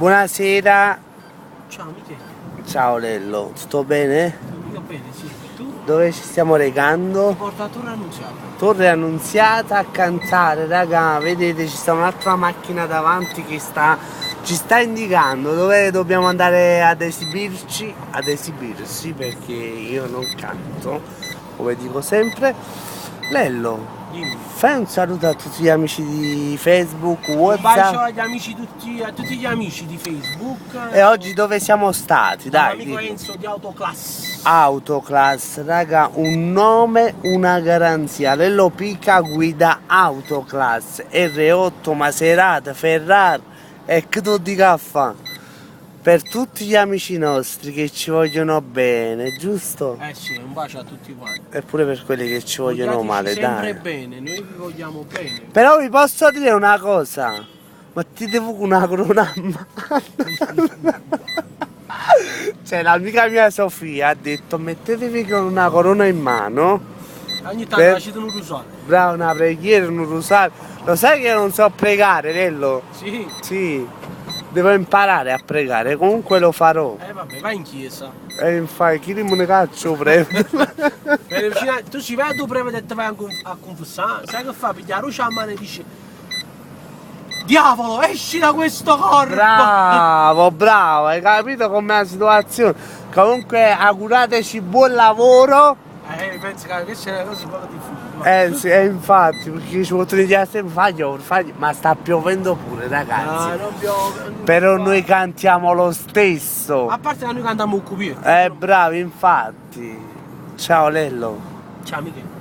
Buonasera. Ciao Michele. Ciao Lello, tutto bene? Io bene, sì. Tu? Dove ci stiamo recando? Porta Torre Annunziata. Torre Annunziata a cantare, raga, vedete ci sta un'altra macchina davanti che ci sta indicando dove dobbiamo andare ad esibirsi perché io non canto, come dico sempre. Lello, Dimmi. fai un saluto a tutti gli amici di Facebook, Un bacio WhatsApp. agli amici a tutti gli amici di Facebook. E oggi dove siamo stati? Dai, L'amico dillo. Enzo di Autoclass. Autoclass, raga, un nome, una garanzia. Lello Pica guida Autoclass, R8, Maserati, Ferrari e che tu di caffa. Per tutti gli amici nostri che ci vogliono bene, giusto? Sì, un bacio a tutti quanti. Eppure per quelli che ci vogliono male, sempre dai. bene, noi vi vogliamo bene. Però vi posso dire una cosa, ma ti devo una corona a mano. Cioè l'amica mia Sofia ha detto mettetevi con una corona in mano. Ogni tanto lasciate un rosario. Bravo, una preghiera, un rosario. Lo sai che io non so pregare, Lello? Sì. Sì, devo imparare a pregare, comunque lo farò. Vabbè, vai in chiesa. E infatti chi rimane caccio prendo. Tu ci vai a tu prima che ti vai a confessare, sai che fa? Piglia la luce a mano e dice: Diavolo, esci da questo corpo! Bravo, hai capito com'è la situazione? Comunque augurateci buon lavoro. Penso che questa è una cosa poco diffusa. Sì, infatti, perché ci potrei dire sempre ma sta piovendo pure, ragazzi. No, non piove. Però noi cantiamo lo stesso. A parte che noi cantiamo un cupietto. Bravi, infatti. Ciao Lello. Ciao Michele.